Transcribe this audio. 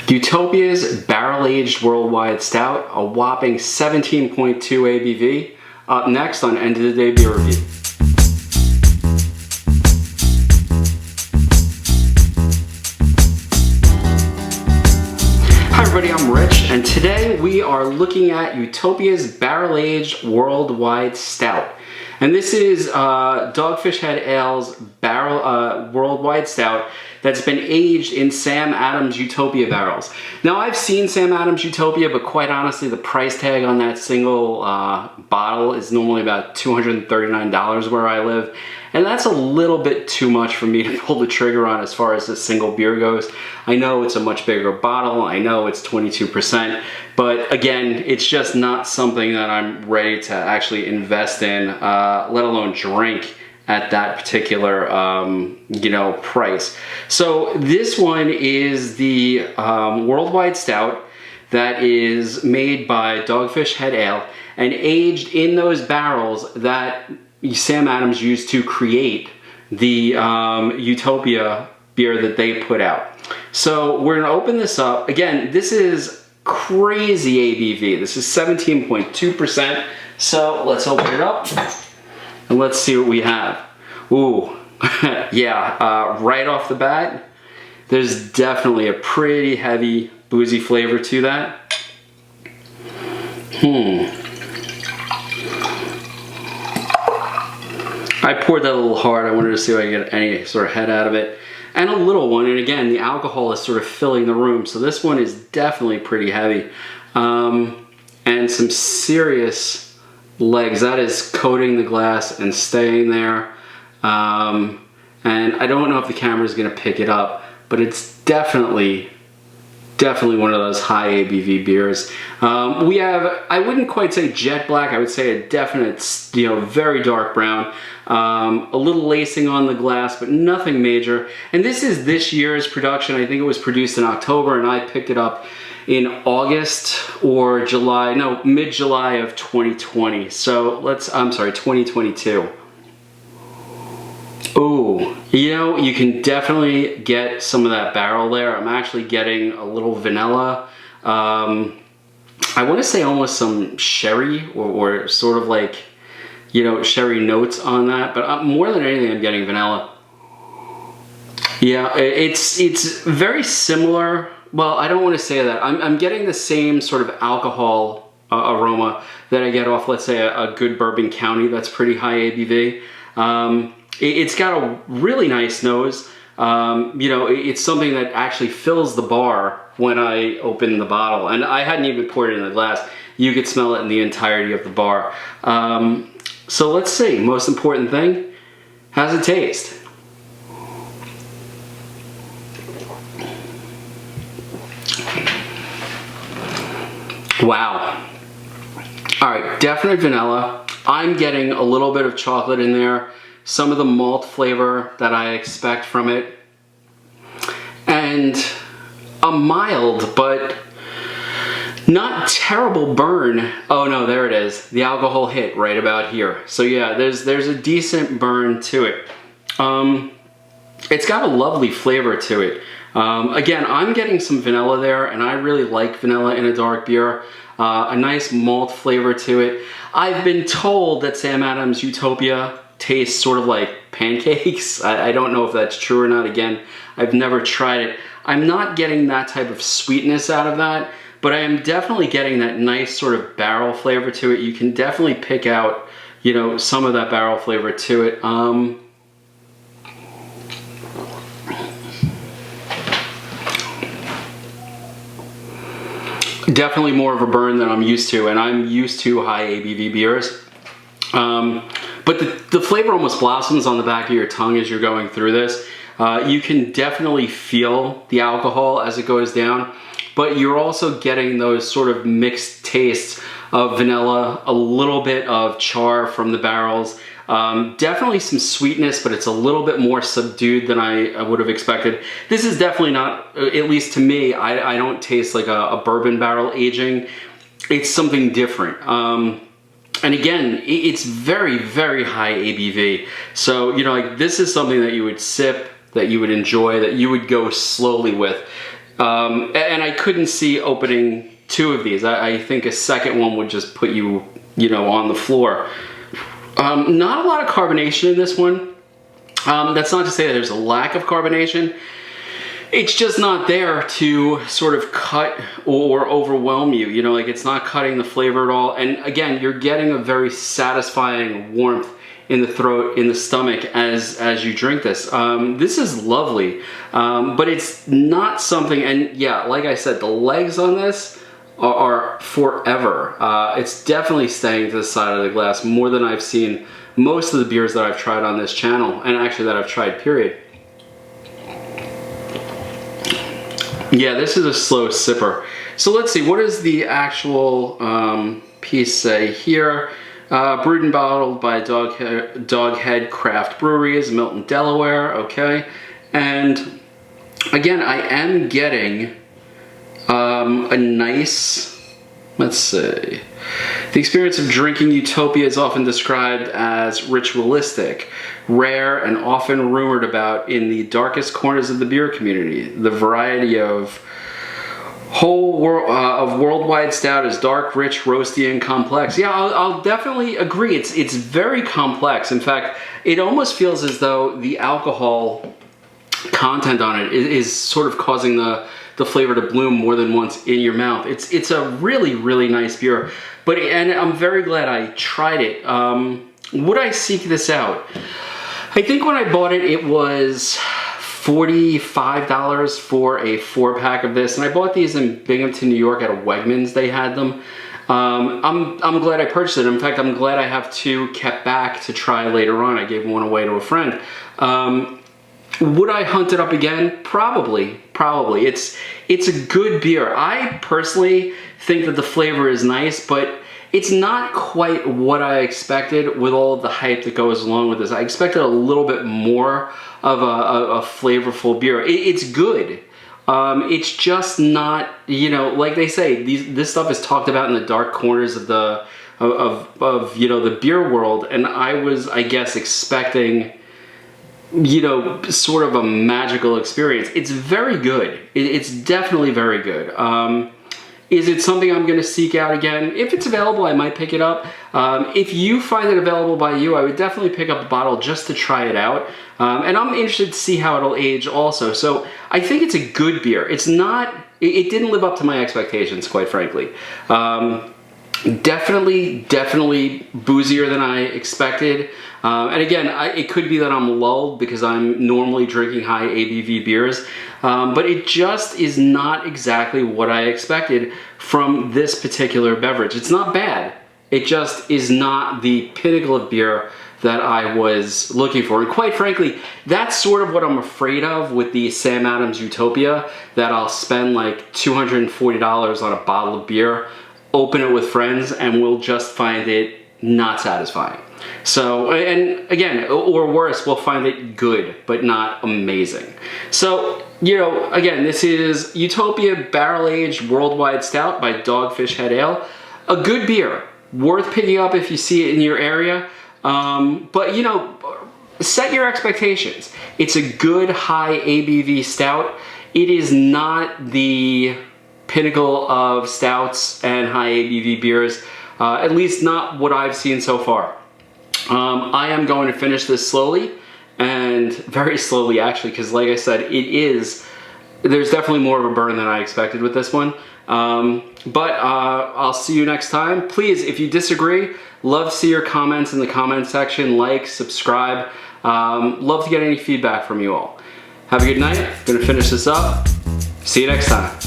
Utopias barrel-aged worldwide stout, a whopping 17.2 ABV. Up next on End of the Day Beer Review. Hi everybody, I'm Rich, and today we are looking at Utopias barrel-aged worldwide stout. And this is Dogfish Head Ale's worldwide stout that's been aged in Sam Adams Utopia barrels. Now, I've seen Sam Adams Utopia, but quite honestly, the price tag on that single bottle is normally about $239 where I live. And that's a little bit too much for me to pull the trigger on as far as a single beer goes. I know it's a much bigger bottle. I know it's 22%. But again, it's just not something that I'm ready to actually invest in, let alone drink at that particular price. So this one is the worldwide stout that is made by Dogfish Head Ale and aged in those barrels that Sam Adams used to create the Utopia beer that they put out. So we're gonna open this up. Again, this is crazy ABV. This is 17.2%. So let's open it up and let's see what we have. Ooh, yeah, right off the bat, there's definitely a pretty heavy boozy flavor to that. I poured that a little hard. I wanted to see if I could get any sort of head out of it. And a little one, and again, the alcohol is sort of filling the room. So this one is definitely pretty heavy. And some serious legs. That is coating the glass and staying there. And I don't know if the camera is gonna pick it up, but it's definitely one of those high ABV beers. We have, I wouldn't quite say jet black, I would say a definite, very dark brown. A little lacing on the glass, but nothing major. And this is this year's production. I think it was produced in October, and I picked it up in August or July, no, mid-July of 2020. So I'm sorry, 2022. Ooh, you can definitely get some of that barrel there. I'm actually getting a little vanilla. I want to say almost some sherry or sort of like, sherry notes on that, but more than anything, I'm getting vanilla. Yeah, it's very similar. Well, I don't want to say that. I'm getting the same sort of alcohol aroma that I get off, let's say, a good Bourbon County that's pretty high ABV. It's got a really nice nose. It's something that actually fills the bar when I open the bottle. And I hadn't even poured it in the glass. You could smell it in the entirety of the bar. So let's see, most important thing, how's it taste? Wow. All right, definite vanilla. I'm getting a little bit of chocolate in there, some of the malt flavor that I expect from it, and a mild but not terrible burn. Oh no, there it is. The alcohol hit right about here. So yeah, there's a decent burn to it. It's got a lovely flavor to it. Again, I'm getting some vanilla there, and I really like vanilla in a dark beer. A nice malt flavor to it. I've been told that Sam Adams Utopia tastes sort of like pancakes. I don't know if that's true or not. Again, I've never tried it. I'm not getting that type of sweetness out of that, but I am definitely getting that nice sort of barrel flavor to it. You can definitely pick out, some of that barrel flavor to it. Definitely more of a burn than I'm used to, and I'm used to high ABV beers. But the flavor almost blossoms on the back of your tongue as you're going through this. You can definitely feel the alcohol as it goes down, but you're also getting those sort of mixed tastes of vanilla, a little bit of char from the barrels, definitely some sweetness, but it's a little bit more subdued than I would have expected. This is definitely not, at least to me, I don't taste like a bourbon barrel aging. It's something different. And again, it's very, very high ABV. So, this is something that you would sip, that you would enjoy, that you would go slowly with. And I couldn't see opening 2 of these. I think a second one would just put you, on the floor. Not a lot of carbonation in this one. That's not to say that there's a lack of carbonation. It's just not there to sort of cut or overwhelm you. Like it's not cutting the flavor at all. And again, you're getting a very satisfying warmth in the throat, in the stomach as you drink this. This is lovely, but it's not something, and yeah, like I said, the legs on this are forever. It's definitely staying to the side of the glass more than I've seen most of the beers that I've tried on this channel, and actually that I've tried, period. Yeah, this is a slow sipper. So let's see, what does the actual piece say here? Brewed and bottled by Doghead Craft Brewery, Milton, Delaware. Okay, and again, I am getting a nice, let's see, the experience of drinking Utopia is often described as ritualistic, rare, and often rumored about in the darkest corners of the beer community. The variety of worldwide stout is dark, rich, roasty, and complex. Yeah, I'll definitely agree. It's very complex. In fact, it almost feels as though the alcohol content on it is sort of causing the flavor to bloom more than once in your mouth. It's a really, really nice beer. And I'm very glad I tried it. Would I seek this out? I think when I bought it, it was $45 for a 4-pack of this, and I bought these in Binghamton, New York at a Wegmans. They had them. I'm glad I purchased it. In fact, I'm glad I have 2 kept back to try later on. I gave one away to a friend. Would I hunt it up again? Probably. It's a good beer. I personally think that the flavor is nice, but it's not quite what I expected with all the hype that goes along with this. I expected a little bit more of a flavorful beer. It's good. It's just not, like they say, this stuff is talked about in the dark corners of the the beer world, and I was, I guess, expecting sort of a magical experience. It's very good. It's definitely very good. Is it something I'm going to seek out again? If it's available, I might pick it up. If you find it available by you, I would definitely pick up a bottle just to try it out. And I'm interested to see how it'll age also. So I think it's a good beer. It didn't live up to my expectations, quite frankly. Definitely boozier than I expected. And again, it could be that I'm lulled because I'm normally drinking high ABV beers, but it just is not exactly what I expected from this particular beverage. It's not bad. It just is not the pinnacle of beer that I was looking for. And quite frankly, that's sort of what I'm afraid of with the Sam Adams Utopia, that I'll spend like $240 on a bottle of beer, open it with friends, and we'll just find it not satisfying. So, and again, or worse, we'll find it good, but not amazing. So, again, this is Utopia Barrel Aged Worldwide Stout by Dogfish Head Ale. A good beer, worth picking up if you see it in your area. But, set your expectations. It's a good high ABV stout. It is not the pinnacle of stouts and high ABV beers, at least not what I've seen so far. I am going to finish this slowly, and very slowly actually, because like I said, there's definitely more of a burn than I expected with this one. But I'll see you next time. Please, if you disagree, love to see your comments in the comment section. Like, subscribe. Love to get any feedback from you all. Have a good night. Gonna finish this up. See you next time.